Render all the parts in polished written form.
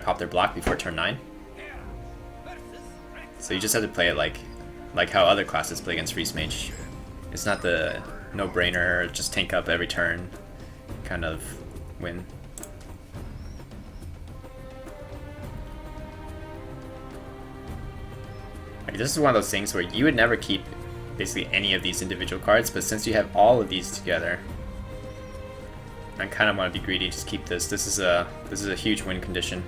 pop their block before turn 9. So you just have to play it like how other classes play against Freeze Mage. It's not the no-brainer, just tank up every turn kind of win. Like, this is one of those things where you would never keep basically any of these individual cards, but since you have all of these together, I kind of want to be greedy. Just keep this. This is a huge win condition.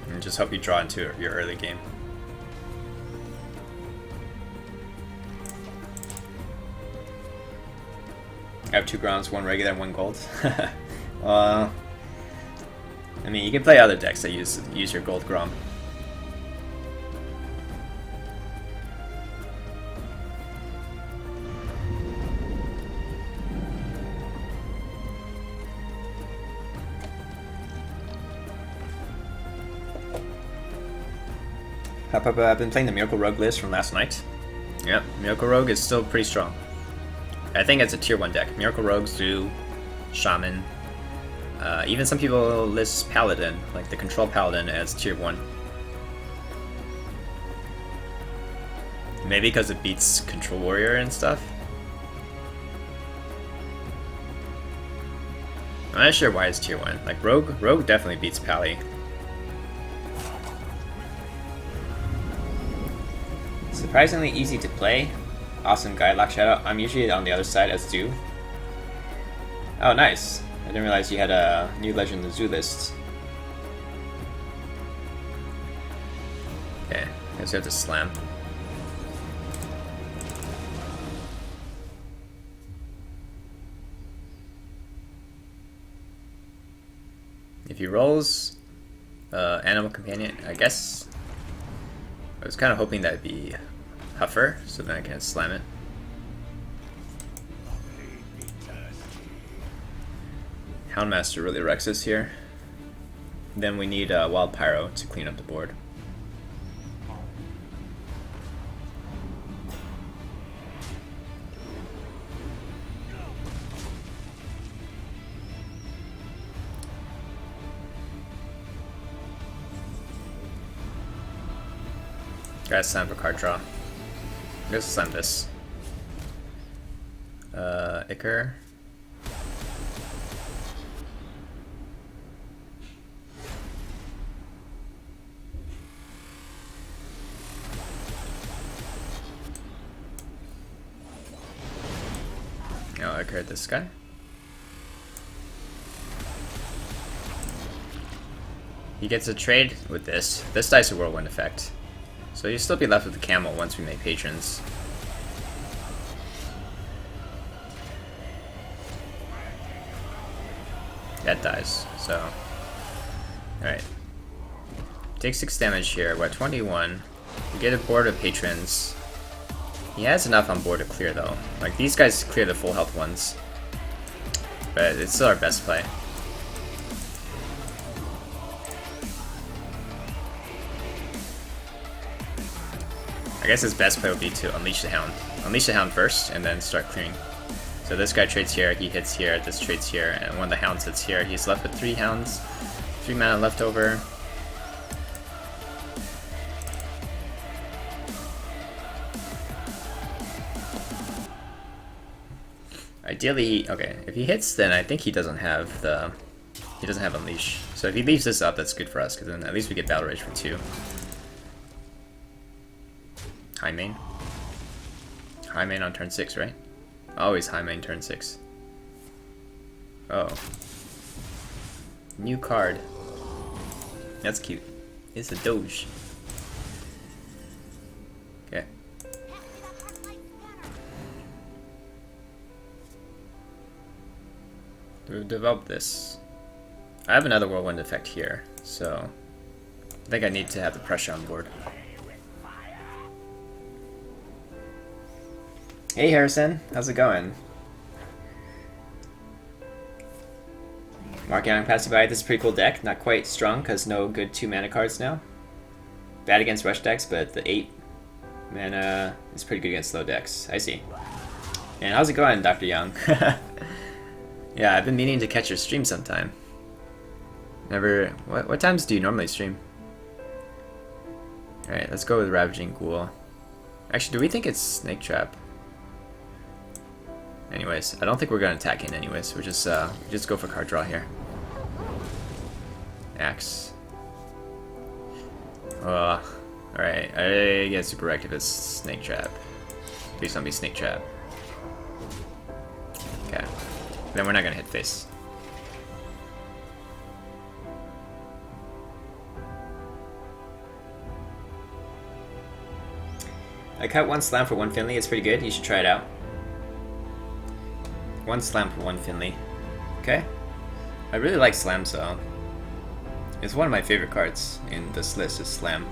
And just hope you draw into your early game. I have 2 grounds, 1 regular, and 1 gold. I mean, you can play other decks that use your gold Grom. I've been playing the Miracle Rogue list from last night. Yep, Miracle Rogue is still pretty strong. I think it's a tier 1 deck. Miracle Rogue, Zoo, Shaman. Even some people list Paladin, like the Control Paladin, as tier 1. Maybe because it beats Control Warrior and stuff. I'm not sure why it's tier 1. Like Rogue definitely beats Pally. Surprisingly easy to play. Awesome guy, Lock Shadow. I'm usually on the other side as Zoo. Oh, nice. I didn't realize you had a new Legend of the Zoo list. Okay, I guess we have to slam. If he rolls Animal Companion, I guess I was kind of hoping that'd be Huffer, so then I can slam it. Houndmaster really wrecks us here. Then we need Wild Pyro to clean up the board. Gotta slam for card draw. I'm gonna slam this. Icar. Oh, I cleared this guy. He gets a trade with this. This dice a whirlwind effect. So you'll still be left with the camel once we make patrons. That dies, so. Alright. Take 6 damage here, we're at 21. We get a board of patrons. He has enough on board to clear though. Like, these guys clear the full health ones. But it's still our best play. I guess his best play would be to Unleash the Hound. Unleash the Hound first, and then start clearing. So this guy trades here, he hits here, this trades here, and when the Hound hits here, he's left with 3 Hounds. 3 mana left over. Ideally, okay, if he hits, then I think he doesn't have Unleash. So if he leaves this up, that's good for us, because then at least we get Battle Rage for 2. High main. High main on turn 6, right? Always high main turn 6. Oh. New card. That's cute. It's a Doge. Okay. We've developed this. I have another whirlwind effect here, so I think I need to have the pressure on board. Hey Harrison, how's it going? Mark Young passing by. This is a pretty cool deck. Not quite strong because no good 2 mana cards now. Bad against rush decks, but the 8 mana is pretty good against slow decks. I see. And how's it going, Dr. Young? Yeah, I've been meaning to catch your stream sometime. Never. What times do you normally stream? Alright, let's go with Ravaging Ghoul. Actually, do we think it's Snake Trap? Anyways, I don't think we're gonna attack in anyways. We're just go for card draw here. Axe. Alright, I get super wrecked if it's Snake Trap. Please don't be Snake Trap. Okay. Then we're not gonna hit face. I cut one slam for one Finley. It's pretty good. You should try it out. One slam for one Finley. Okay. I really like slams though. It's one of my favorite cards in this list is Slam.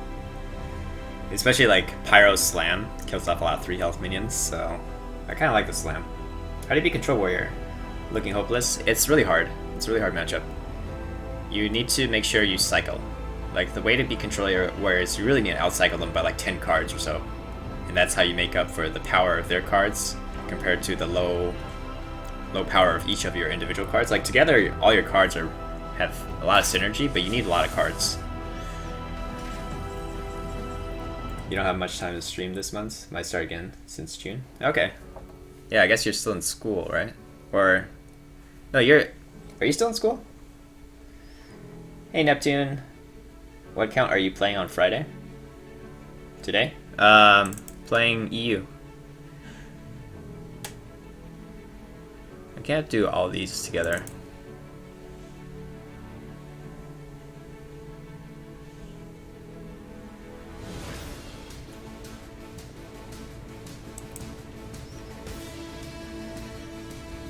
Especially like Pyro's Slam. Kills off a lot of 3 health minions, so I kinda like the Slam. How do you beat Control Warrior? Looking hopeless? It's really hard. It's a really hard matchup. You need to make sure you cycle. Like the way to beat Control Warrior is you really need to outcycle them by like 10 cards or so. And that's how you make up for the power of their cards compared to the low power of each of your individual cards. Like together, all your cards have a lot of synergy, but you need a lot of cards. You don't have much time to stream this month? Might start again since June. Okay. Yeah, I guess you're still in school, right? Or no, are you still in school? Hey Neptune. What count are you playing on Friday? Today? Playing EU. I can't do all these together.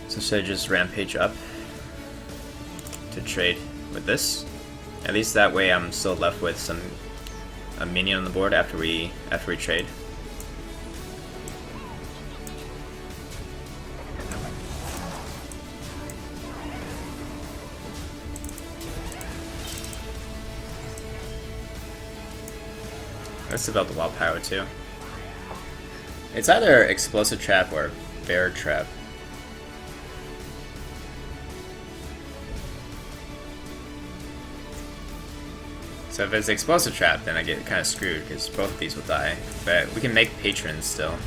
So should I just rampage up to trade with this? At least that way I'm still left with a minion on the board after we trade. Let's develop the Wild Pyro too. It's either Explosive Trap or Bear Trap. So if it's Explosive Trap, then I get kind of screwed because both of these will die. But we can make patrons still. I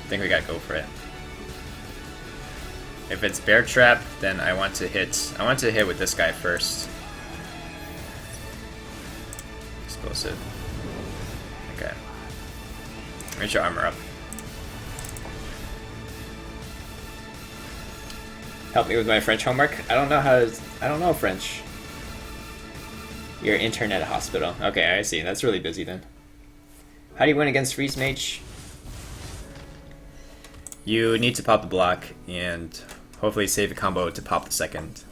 think we gotta go for it. If it's Bear Trap, then I want to hit with this guy first. Explosive. Okay. Get your armor up. Help me with my French homework. I don't know French. Your intern at a hospital. Okay, I see. That's really busy then. How do you win against Freeze Mage? You need to pop the block and hopefully save a combo to pop the second.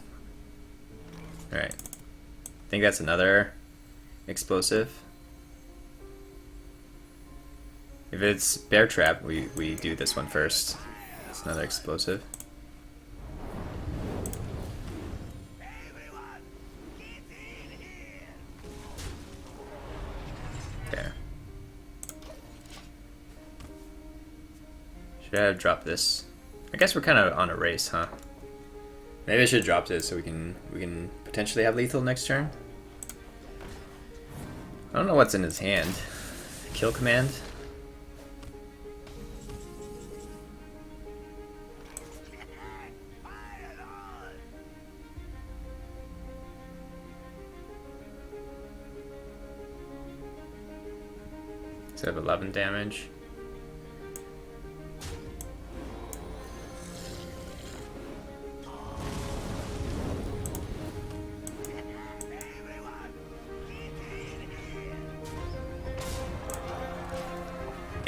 Alright. I think that's another explosive. If it's Bear Trap, we do this one first. It's another explosive. Okay. Should I have dropped this? I guess we're kind of on a race, huh? Maybe I should drop this so we can potentially have lethal next turn. I don't know what's in his hand. Kill command. So I have 11 damage.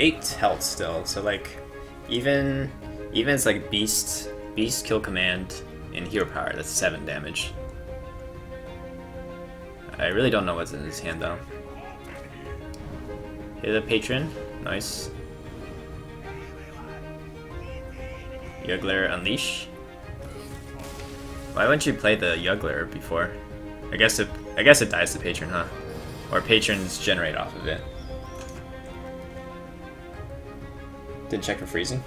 Eight health still, so like even it's like beast kill command and hero power. That's 7 damage. I really don't know what's in his hand though. Hit a patron, nice. Juggler Unleash. Why wouldn't you play the Juggler before? I guess it dies the patron, huh? Or patrons generate off of it. Didn't check for freezing.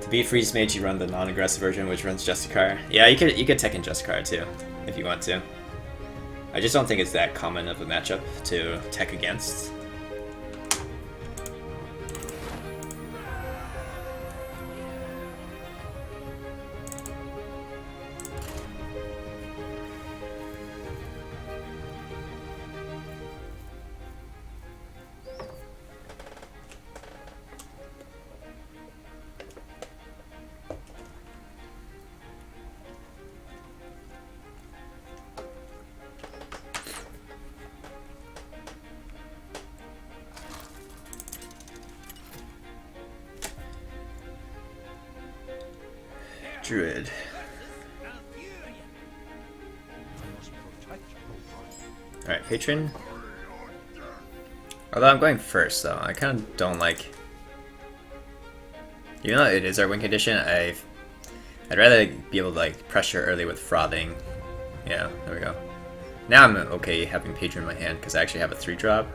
To be freeze mage, you run the non-aggressive version, which runs Justicar. Yeah, you could tech in Justicar too, if you want to. I just don't think it's that common of a matchup to tech against. Druid. Alright, patron. Although I'm going first though, I kind of don't like... Even though it is our win condition, I'd rather be able to like pressure early with frothing. Yeah, there we go. Now I'm okay having patron in my hand because I actually have a 3-drop.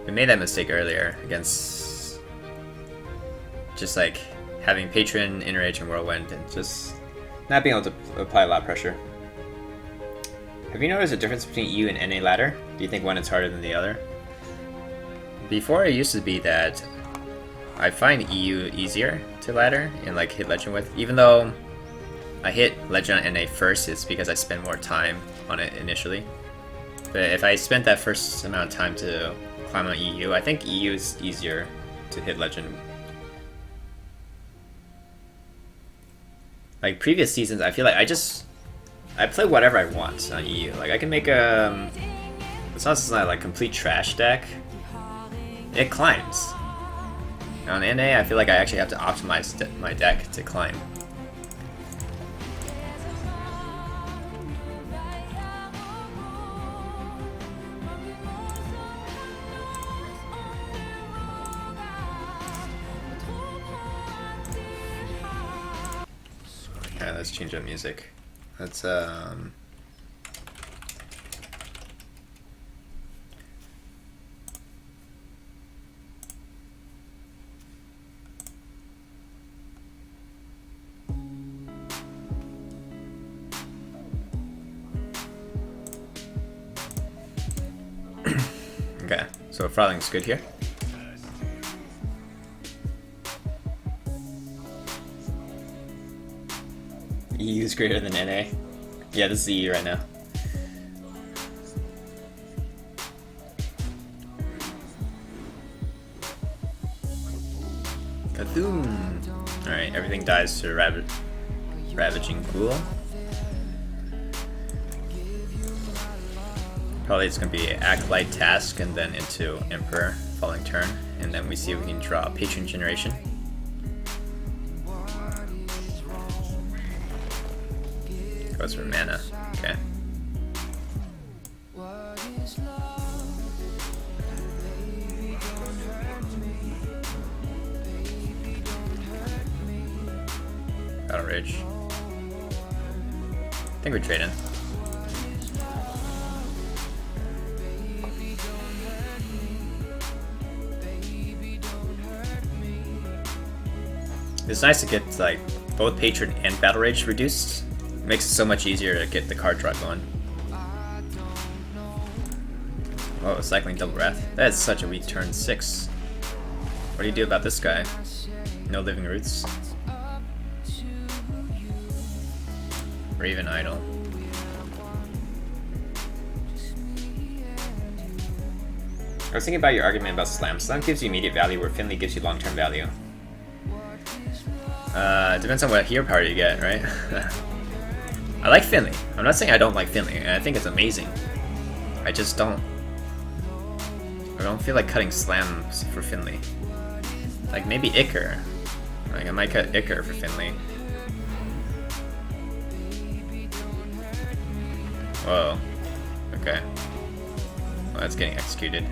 We made that mistake earlier against just like having patron, inner edge, and whirlwind, and just not being able to apply a lot of pressure. Have you noticed a difference between EU and NA ladder? Do you think one is harder than the other? Before it used to be that I find EU easier to ladder and like hit legend with, even though I hit legend on NA first, it's because I spend more time on it initially. But if I spent that first amount of time to climb on EU, I think EU is easier to hit legend. Like previous seasons, I feel like I play whatever I want on EU. Like I can make a, it's not like complete trash deck. It climbs. On NA, I feel like I actually have to optimize my deck to climb. Alright, let's change up music. Let's okay, so frothing's good here. EU is greater than NA. Yeah, this is EU right now. Cthulhu. Alright, everything dies to Ravaging Ghoul. Probably it's going to be Acolyte Task and then into Emperor following turn. And then we see if we can draw Patron Generation. Goes for mana. Okay. Battle Rage. I think we're trading. It's nice to get like both Patron and Battle Rage reduced. Makes it so much easier to get the card draw going. Oh, cycling Double Wrath. That is such a weak turn 6. What do you do about this guy? No Living Roots. Raven Idol. I was thinking about your argument about Slam. Slam gives you immediate value where Finley gives you long-term value. Depends on what hero power you get, right? I like Finley. I'm not saying I don't like Finley. I think it's amazing. I just don't... I don't feel like cutting slams for Finley. Like maybe Icar. Like I might cut Icar for Finley. Whoa. Okay. Well, that's getting executed.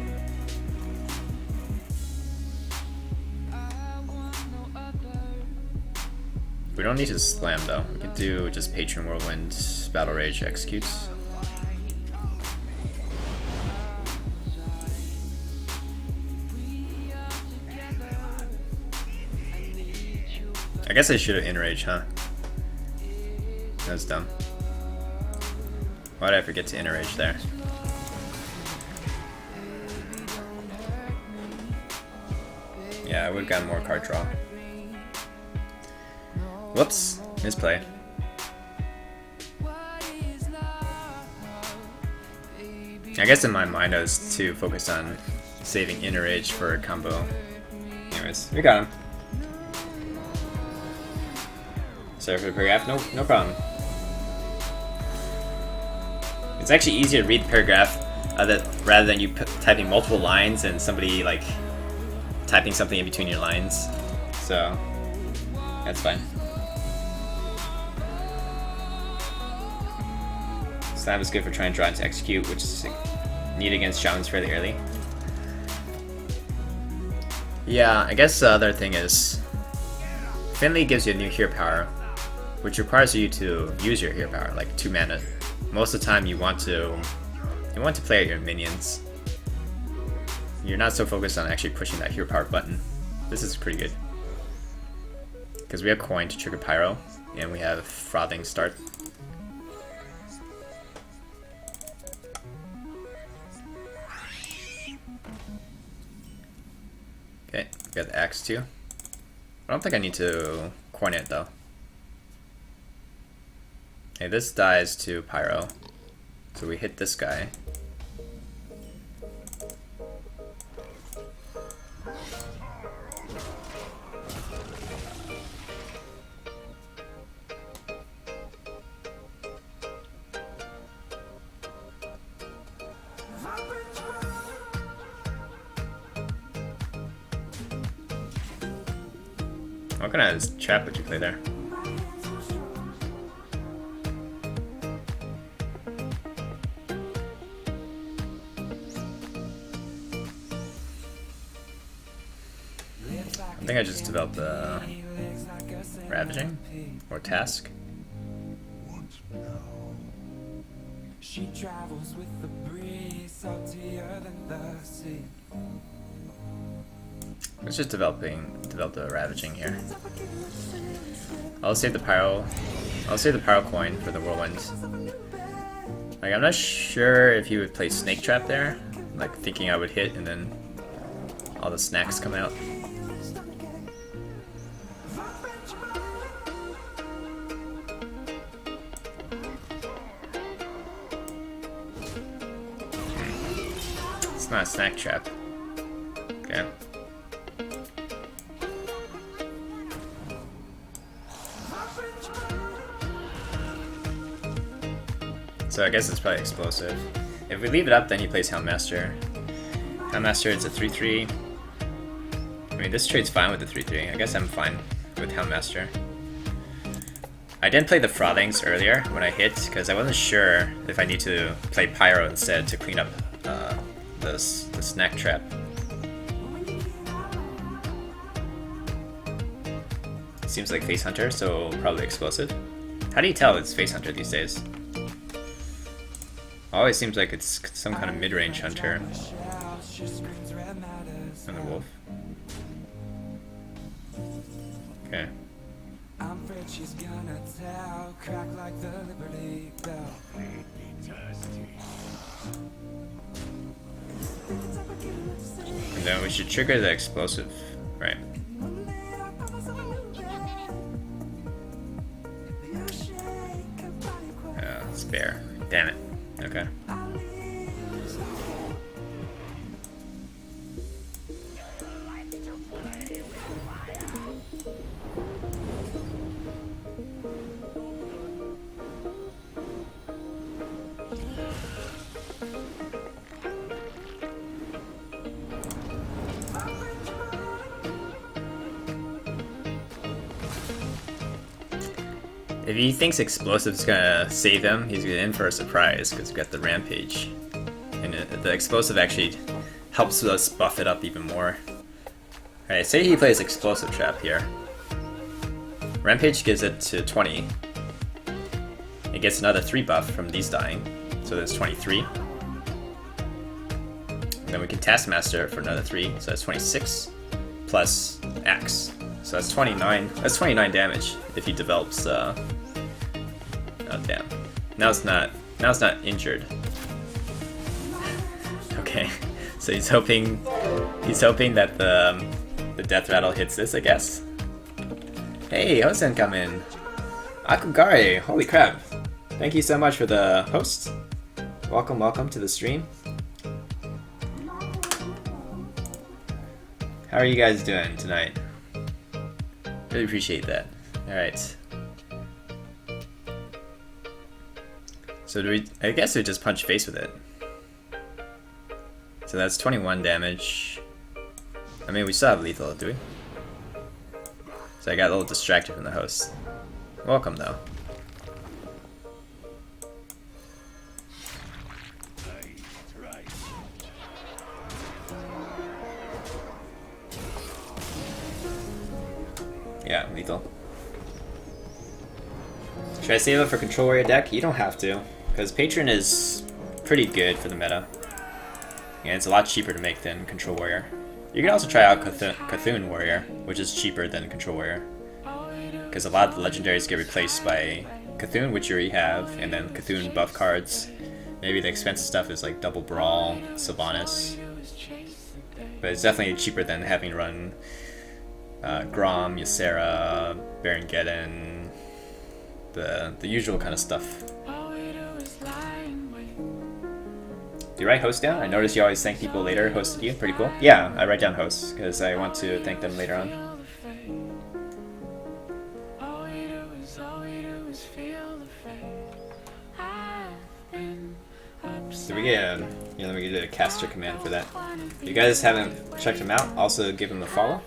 We don't need to slam though. We could do just Patron Whirlwind, Battle Rage, executes. I guess I should have enrage, huh? That was dumb. Why did I forget to enrage there? Yeah, I would have gotten more card draw. Whoops, misplay. I guess in my mind I was too focused on saving enrage for a combo. Anyways, we got him. Sorry for the paragraph. No problem. It's actually easier to read the paragraph rather than you typing multiple lines and somebody like typing something in between your lines. So that's fine. Slam is good for trying to draw into execute, which is needed against shamans fairly early. Yeah, I guess the other thing is Finley gives you a new hero power, which requires you to use your hero power, like 2 mana. Most of the time you want to play out your minions. You're not so focused on actually pushing that hero power button. This is pretty good. Because we have coin to trigger pyro, and we have frothing start. Okay, we got the axe too. I don't think I need to coin it though. Okay, this dies to pyro. So we hit this guy. What kind of trap would you play there? I think I just developed the Ravaging or Task. She travels with the breeze, saltier than the sea. Let's just develop the Ravaging here. I'll save the pyro coin for the whirlwind. Like, I'm not sure if he would play Snake Trap there, like thinking I would hit and then all the snacks come out. It's not a snack trap. Okay. So I guess it's probably explosive. If we leave it up, then he plays Houndmaster. Houndmaster, it's a 3/3. I mean, this trade's fine with the 3/3. I guess I'm fine with Houndmaster. I didn't play the Frothings earlier when I hit, because I wasn't sure if I need to play Pyro instead to clean up the snack trap. Seems like Face Hunter, so probably explosive. How do you tell it's Face Hunter these days? Always seems like it's some kind of mid-range hunter. And the wolf. Okay. And then we should trigger the explosive, right? Spare. Damn it. Okay. If he thinks Explosive's gonna save him, he's in for a surprise, because we've got the Rampage. And the Explosive actually helps us buff it up even more. Alright, say he plays Explosive Trap here. Rampage gives it to 20. It gets another 3 buff from these dying, so that's 23. And then we can Taskmaster for another 3, so that's 26, plus Axe. So that's 29. That's 29 damage if he develops. Oh damn! Now it's not. Now it's not injured. Okay, so he's hoping. He's hoping that the death rattle hits this, I guess. Hey, Hosen come in. Akugare, holy crap! Thank you so much for the host. Welcome, welcome to the stream. How are you guys doing tonight? Really appreciate that. Alright. So do we... I guess we just punch face with it. So that's 21 damage. I mean, we still have lethal, do we? So I got a little distracted from the host. Welcome, though. Yeah, lethal. Should I save it for Control Warrior deck? You don't have to, because Patron is pretty good for the meta. And it's a lot cheaper to make than Control Warrior. You can also try out Cthulhu Warrior, which is cheaper than Control Warrior. Because a lot of the legendaries get replaced by Cthulhu, which you already have, and then Cthulhu buff cards. Maybe the expensive stuff is like Double Brawl, Sylvanas. But it's definitely cheaper than having to run Grom, Ysera, Baron Geddon, the usual kind of stuff. Do you write host down? I notice you always thank people later. Hosted you? Pretty cool. Yeah, I write down hosts because I want to thank them later on. Do we get a... Yeah, let me get a caster command for that. If you guys haven't checked him out, also give him a follow.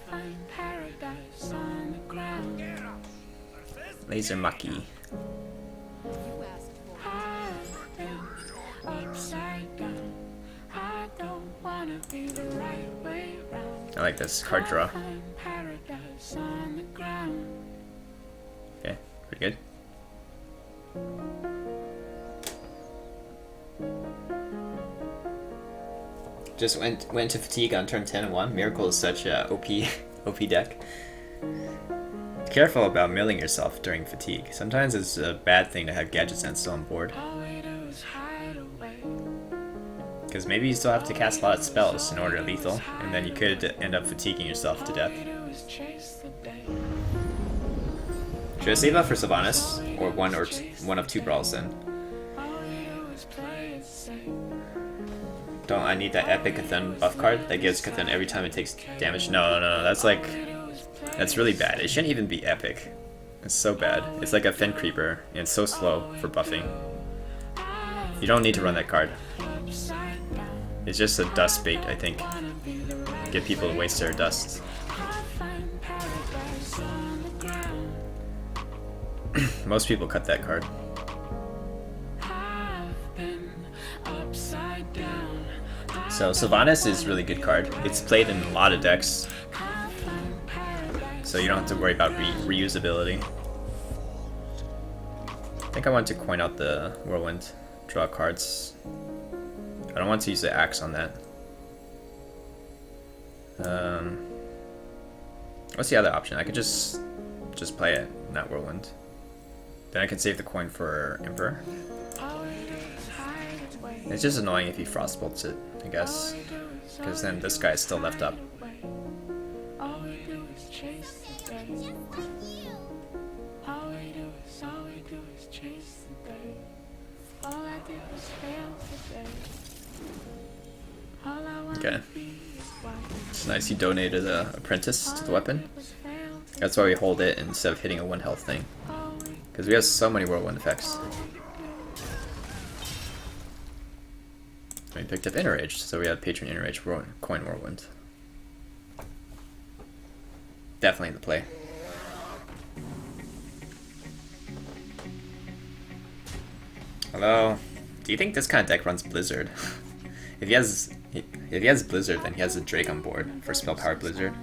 Laser Maki. I like this card draw. Okay, pretty good. Just went to fatigue on turn 10 and 1. Miracle is such a OP deck. Be careful about milling yourself during fatigue. Sometimes it's a bad thing to have Gadget Sense still on board. Because maybe you still have to cast a lot of spells in order to lethal, and then you could end up fatiguing yourself to death. Should I save up for Sylvanas? Or one of two brawls then? Don't I need that epic Cthulhu buff card that gives Cthulhu every time it takes damage? No, that's like... That's really bad. It shouldn't even be epic. It's so bad. It's like a Fen Creeper, and it's so slow for buffing. You don't need to run that card. It's just a dust bait, I think. Get people to waste their dust. Most people cut that card. So Sylvanas is a really good card. It's played in a lot of decks, so you don't have to worry about reusability. I think I want to coin out the Whirlwind, draw cards. I don't want to use the axe on that. What's the other option? I could just play it, not Whirlwind. Then I can save the coin for Emperor. It's just annoying if he frostbolts it, I guess, because then this guy's still left up. Okay. It's nice he donated an apprentice to the weapon. That's why we hold it instead of hitting a 1 health thing. Because we have so many whirlwind effects. We picked up Enrage, so we have Patron Enrage, coin Whirlwind. Definitely the play. Although, do you think this kind of deck runs Blizzard? If he has Blizzard, then he has a Drake on board for Spell Power Blizzard.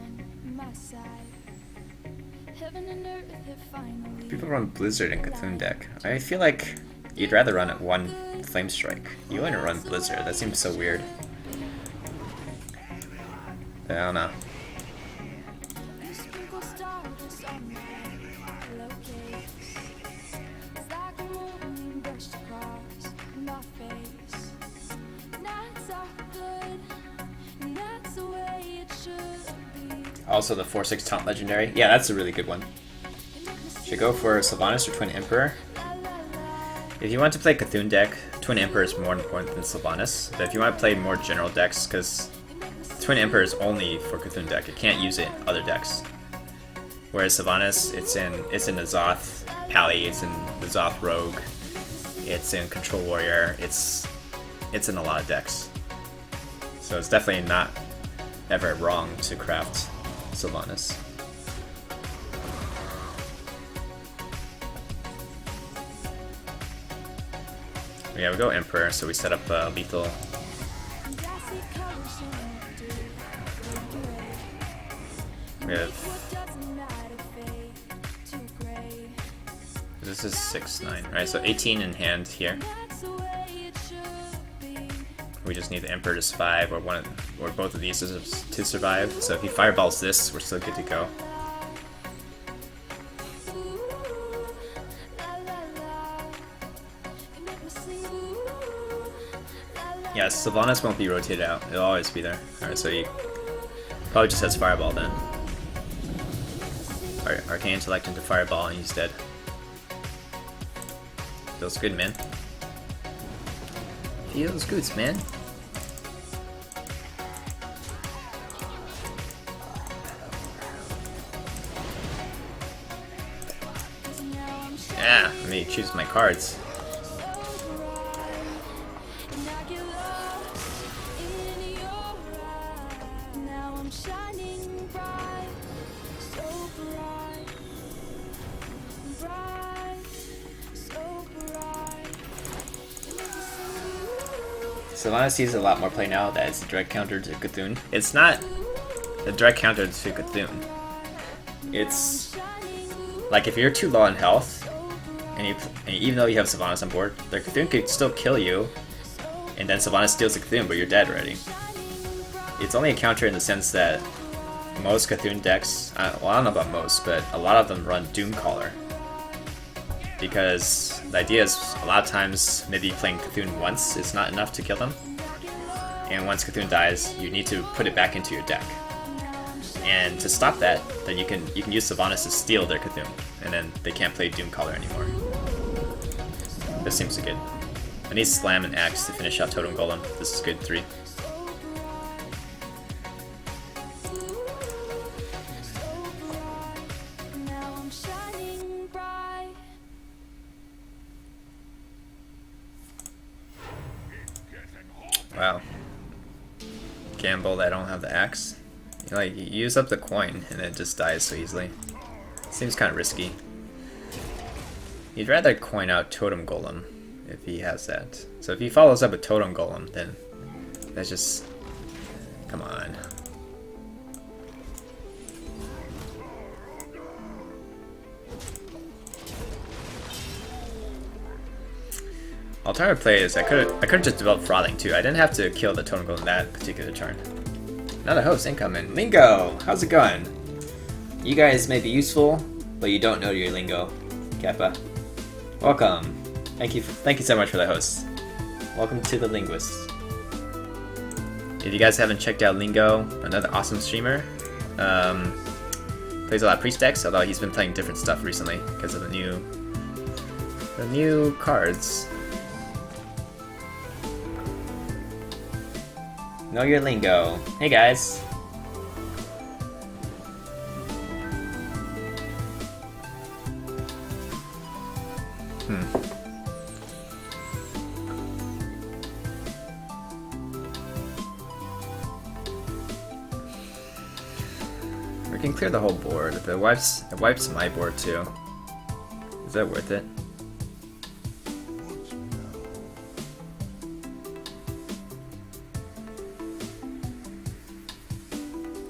People run Blizzard in Cthulhu deck. I feel like you'd rather run at 1 Flame Strike. You wouldn't run Blizzard. That seems so weird. I don't know. Also the 4/6 taunt legendary. Yeah, that's a really good one. Should go for Sylvanas or Twin Emperor. If you want to play Cthulhu deck, Twin Emperor is more important than Sylvanas. But if you want to play more general decks, because Twin Emperor is only for Cthulhu deck, it can't use it in other decks. Whereas Sylvanas, it's in the Zoth Pally, it's in the Zoth Rogue, it's in Control Warrior, it's in a lot of decks. So it's definitely not ever wrong to craft Sylvanas. Yeah, we go Emperor, so we set up lethal. We have... This is 6/9, right? So 18 in hand here. We just need the Emperor to survive, or both of these to survive. So if he fireballs this, we're still good to go. Yeah, Sylvanas won't be rotated out. It'll always be there. Alright, so he probably just has Fireball then. Arcane Intellect into Fireball and he's dead. Feels good, man. Feels good, man. Yeah, let me choose my cards. Sylvanas sees a lot more play now that it's a direct counter to Cthulhu. It's not a direct counter to Cthulhu. It's like if you're too low on health, and even though you have Sylvanas on board, their Cthulhu could still kill you, and then Sylvanas steals the Cthulhu, but you're dead already. It's only a counter in the sense that most Cthulhu decks, well, I don't know about most, but a lot of them run Doomcaller. Because the idea is a lot of times maybe playing Cthulhu once is not enough to kill them. And once Cthulhu dies, you need to put it back into your deck. And to stop that, then you can use Sylvanas to steal their Cthulhu, and then they can't play Doomcaller anymore. This seems good. I need Slam and Axe to finish out Totem Golem. This is good 3. Wow. Gamble, I don't have the axe. Like, you use up the coin and it just dies so easily. Seems kind of risky. You'd rather coin out Totem Golem if he has that. So if he follows up with Totem Golem, then that's just... Come on. Alternative play is I could have just developed Frothing too. I didn't have to kill the Totem Golem that particular turn. Another host incoming. Lingo! How's it going? You guys may be useful, but you don't know your lingo. Kappa. Welcome. Thank you so much for the host. Welcome to the Linguists. If you guys haven't checked out Lingo, another awesome streamer. Plays a lot of Priest decks, although he's been playing different stuff recently because of the new cards. Know your lingo. Hey guys. We can clear the whole board. If it wipes my board too. Is that worth it?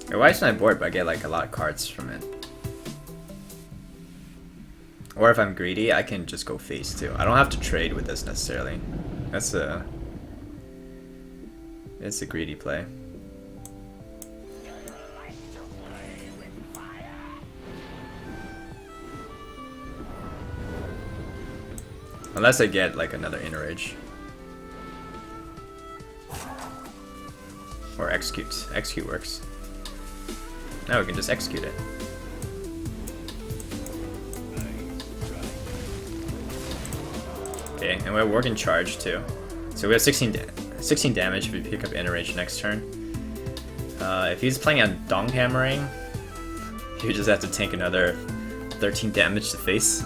It wipes my board, but I get like a lot of cards from it. Or if I'm greedy, I can just go face too. I don't have to trade with this necessarily. It's a greedy play. Unless I get like another inner rage. Or execute. Execute works. Now we can just execute it. Okay, and we're working charge too. So we have 16 damage if we pick up inner rage next turn. If he's playing on Dong Hammering, he would just have to tank another 13 damage to face.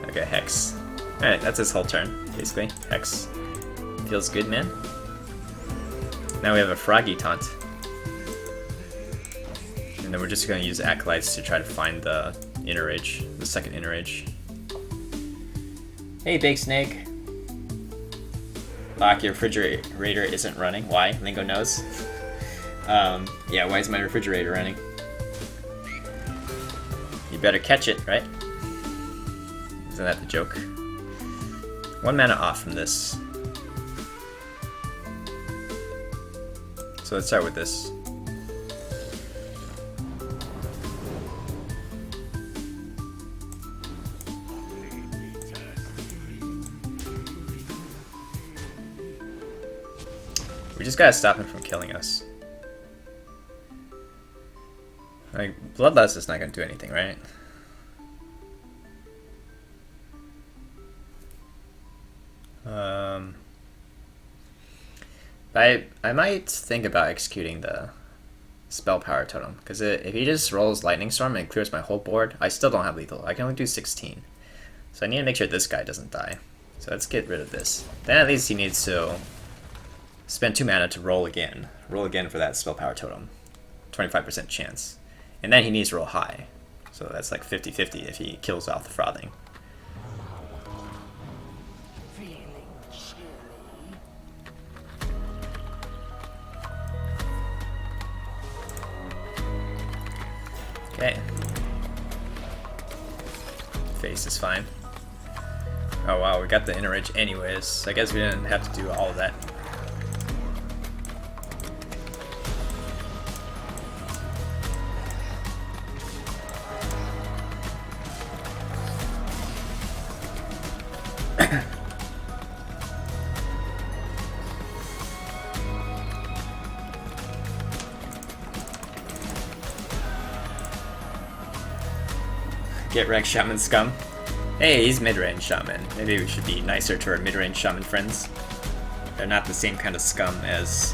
Okay, Hex. Alright, that's his whole turn, basically. Hex. Feels good, man. Now we have a Froggy Taunt. And then we're just gonna use Acolytes to try to find the inner rage, the second inner rage. Hey, Big Snake. Lock, your refrigerator isn't running. Why? Lingo knows. Yeah, why is my refrigerator running? You better catch it, right? Isn't that the joke? 1 mana off from this. So let's start with this. We just gotta stop him from killing us. Like, Bloodlust is not gonna do anything, right? I might think about executing the Spell Power Totem, because if he just rolls Lightning Storm and clears my whole board, I still don't have lethal. I can only do 16. So I need to make sure this guy doesn't die. So let's get rid of this. Then at least he needs to spend 2 mana to roll again. Roll again for that Spell Power Totem. 25% chance. And then he needs to roll high. So that's like 50-50 if he kills off the Frothing. Okay. Face is fine. Oh wow, we got the inner rage anyways. I guess we didn't have to do all of that. Get wrecked, Shaman Scum. Hey, he's mid-range Shaman. Maybe we should be nicer to our mid-range Shaman friends. They're not the same kind of scum as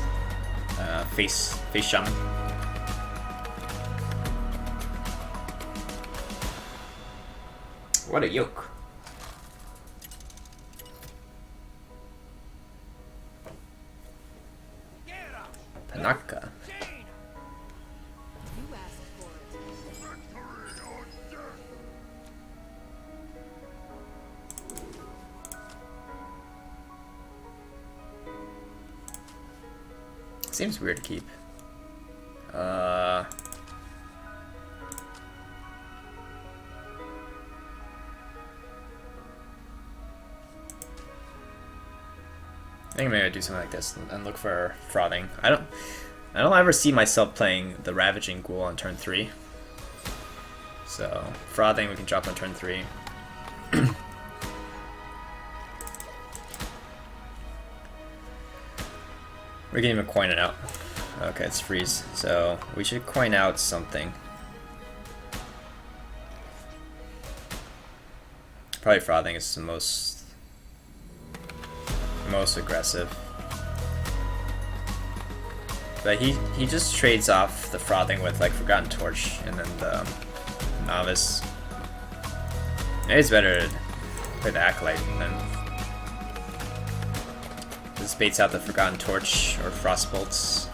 face Shaman. What a yoke. Panaka. Seems weird to keep. I think maybe I do something like this and look for Frothing. I don't ever see myself playing the Ravaging Ghoul on turn 3. So Frothing we can drop on turn 3. We can even coin it out. Okay, it's freeze. So we should coin out something. Probably Frothing is the most aggressive. But he just trades off the Frothing with like Forgotten Torch and then the Novice. Maybe it's better to play the Acolyte then. This baits out the Forgotten Torch or Frostbolts.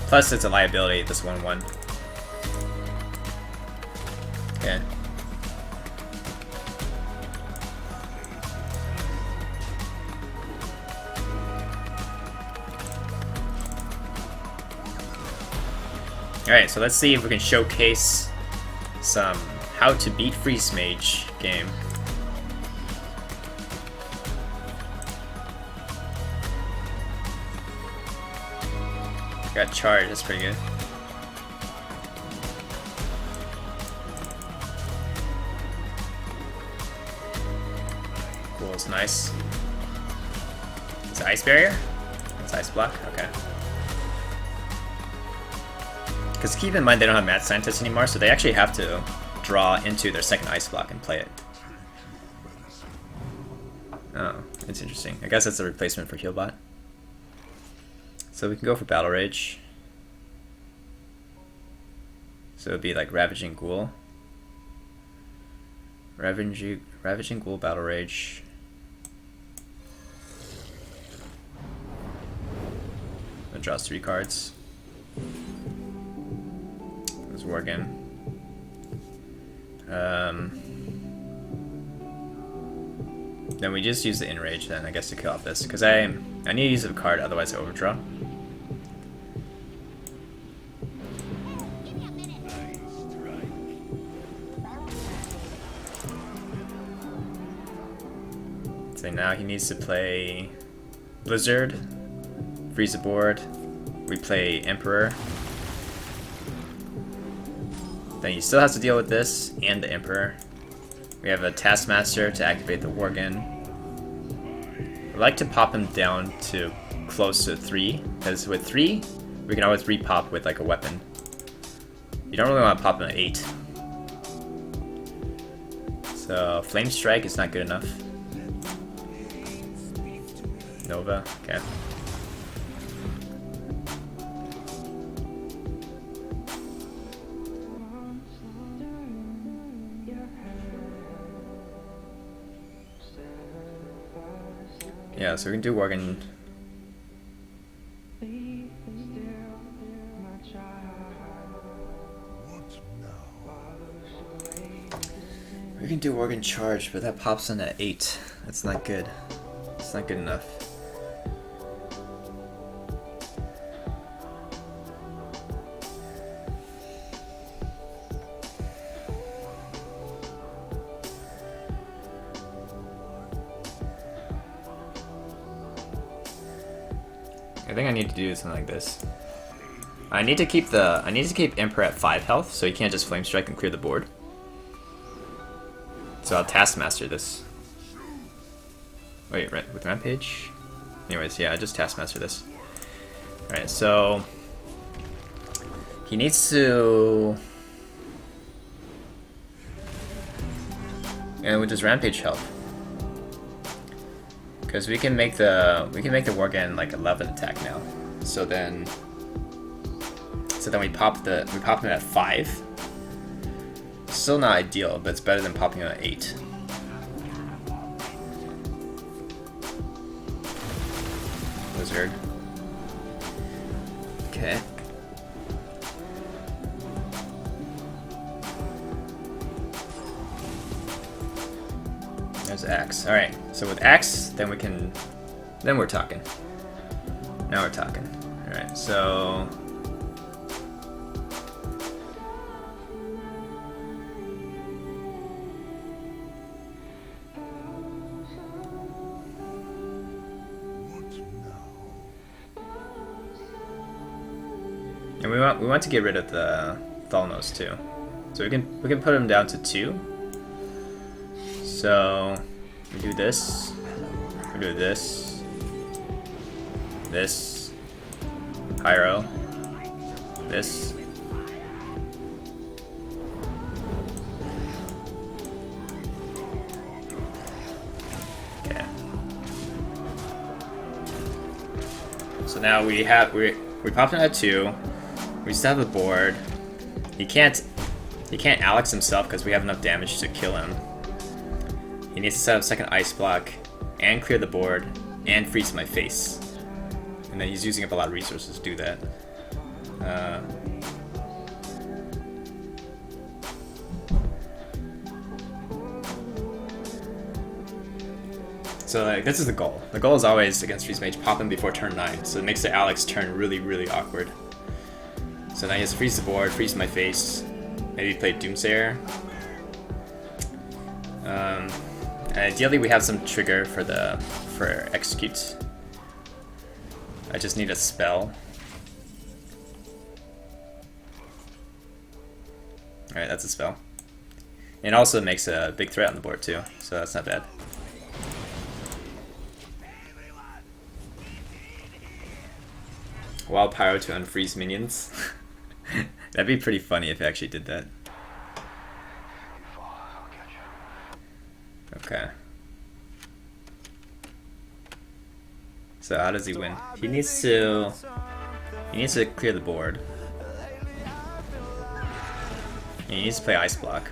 Plus it's a liability, this 1/1. Okay. Alright, so let's see if we can showcase some how to beat Freeze Mage game. Got charge, that's pretty good. Cool, That's nice. It's an ice barrier? It's ice block? Okay. Because keep in mind they don't have mad scientists anymore, so they actually have to draw into their second ice block and play it. Oh, it's interesting. I guess that's a replacement for Healbot. So we can go for Battle Rage. So it would be like Ravaging Ghoul. Ravaging Ghoul, Battle Rage. It draws 3 cards. Let's Worgen. Then we just use the Enrage then, I guess, to kill off this. Because I need to use a card, otherwise I overdraw. So now he needs to play Blizzard, freeze the board, we play Emperor. Then he still has to deal with this and the Emperor. We have a Taskmaster to activate the Worgen. I like to pop him down to close to 3, because with 3, we can always repop with like a weapon. You don't really want to pop him at 8. So Flame Strike is not good enough. Nova, okay. Yeah, so we can do Worgen. We can do Worgen Charge, but that pops in at 8. That's not good. It's not good enough. I think I need to do something like this. I need to keep Emperor at 5 health, so he can't just Flame Strike and clear the board. So I'll Taskmaster this. Wait, right, with Rampage? Anyways, yeah, I just Taskmaster this. Alright, so he needs to, and with his Rampage help, because we can make the Worgen like 11 attack now. So then we pop him at 5. Still not ideal, but it's better than popping him at 8. Wizard. Okay. There's Axe. Alright, so with Axe, then we're talking. Now we're talking. Alright, so and we want to get rid of the Thalnos too. So we can put him down to 2. So we do this. We do this. This. Pyro. This. Okay. So now we popped him at 2. We still have the board. He can't Alex himself because we have enough damage to kill him. He needs to set up second ice block and clear the board and freeze my face. And then he's using up a lot of resources to do that. So like, this is the goal. The goal is always against Freeze Mage, pop him before turn 9. So it makes the Alex turn really, really awkward. So now he has to freeze the board, freeze my face, maybe play Doomsayer. Ideally we have some trigger for execute. I just need a spell. Alright, that's a spell. And also it makes a big threat on the board too, so that's not bad. Wild Pyro to unfreeze minions. That'd be pretty funny if it actually did that. Okay. So how does he win? He needs to clear the board. He needs to play Ice Block.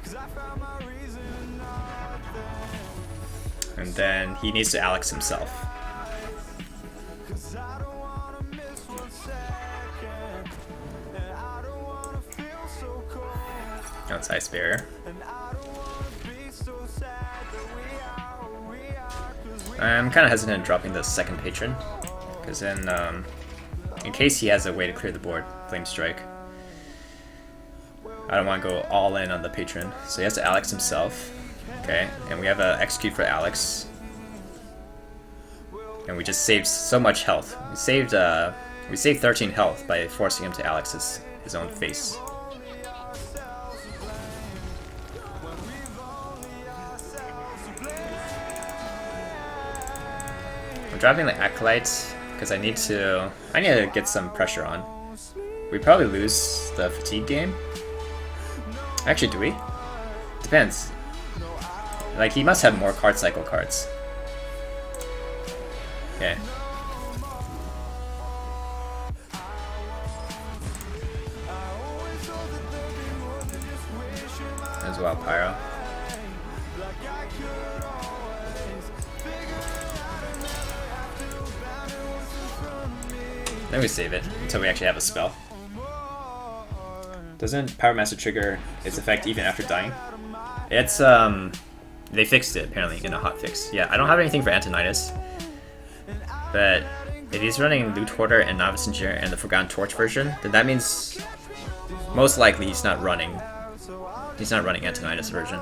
And then he needs to Alex himself. Oh, it's Ice Barrier. I'm kind of hesitant dropping the second patron, because then, in case he has a way to clear the board, Flame Strike, I don't want to go all in on the patron, so he has to Alex himself. Okay, and we have a execute for Alex, and we just saved so much health. We saved 13 health by forcing him to Alex his own face. I'm dropping the Acolyte because I need to get some pressure on. We probably lose the fatigue game. Actually, do we? Depends. Like, he must have more card cycle cards. Okay. As well, Pyro. Then we save it until we actually have a spell. Doesn't Pyro Master trigger its effect even after dying? It's, they fixed it apparently in a hotfix. Yeah, I don't have anything for Antonidas. But if he's running Loot Hoarder and Novice Engineer and the Forgotten Torch version, then that means most likely he's not running Antonidas version.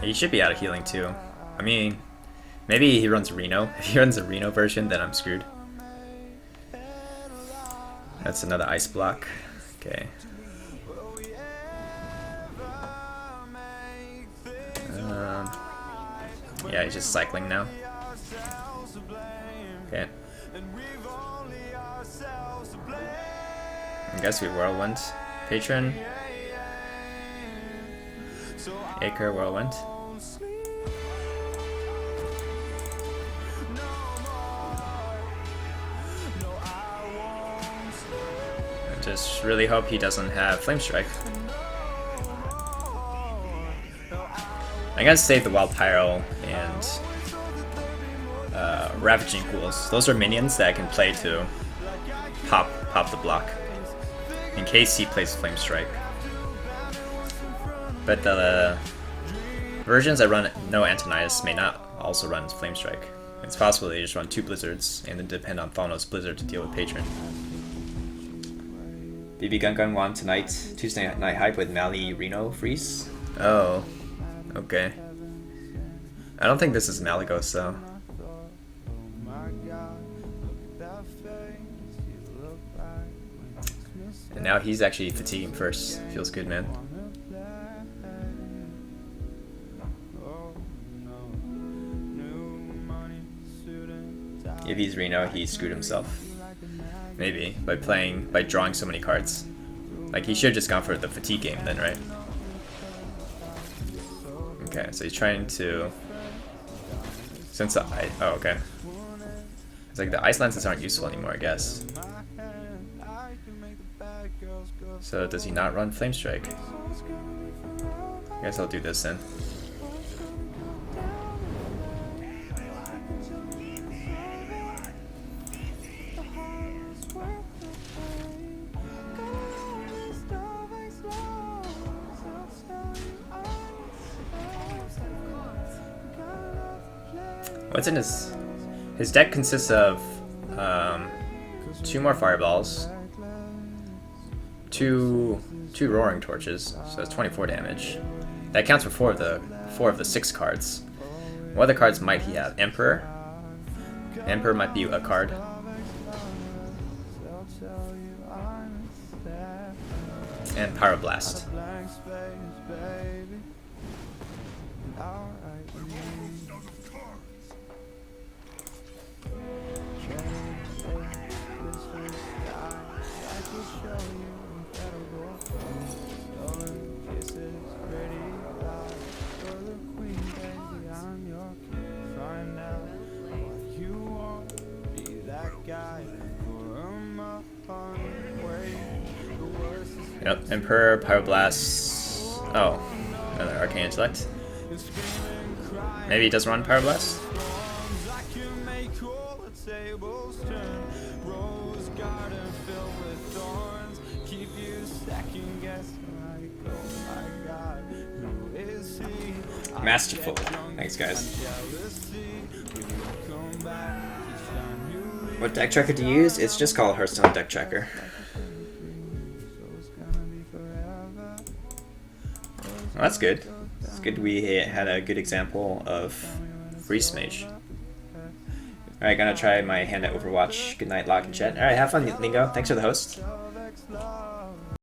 He should be out of healing too. I mean, maybe he runs Reno. If he runs a Reno version, then I'm screwed. That's another Ice Block. Okay. Yeah, he's just cycling now. Okay. I guess we Whirlwind. Patron. Acre Whirlwind. I just really hope he doesn't have Flame Strike. I'm gonna save the Wild Pyro and Ravaging Ghouls. Those are minions that I can play to pop the block in case he plays Flame Strike. But the versions that run no Antonidas may not also run Flame Strike. It's possible they just run 2 Blizzards and then depend on Thanos Blizzard to deal with Patron. BB Gun 1 tonight, Tuesday Night Hype with Mali Reno Freeze. Oh, okay. I don't think this is Malagos though. And now he's actually fatiguing first. Feels good, man. If he's Reno, he screwed himself. Maybe by drawing so many cards. Like, he should have just gone for the fatigue game then, right? Okay, so he's trying to. Oh, okay. It's like the Ice Lances aren't useful anymore, I guess. So does he not run Flame Strike? I guess I'll do this then. What's in his deck consists of 2 more fireballs, two roaring torches, so that's 24 damage. That counts for 4 of the 6 cards. What other cards might he have? Emperor. Emperor might be a card. And Pyroblast. Yep, Emperor, Pyroblast. Oh, another Arcane Intellect. Maybe he doesn't run Pyroblast? Masterful. Thanks, guys. What deck tracker to use? It's just called Hearthstone Deck Tracker. Well, that's good. It's good we had a good example of Freeze Mage. Alright, gonna try my hand at Overwatch. Good night, Lock and Chat. Alright, have fun, Lingo. Thanks for the host.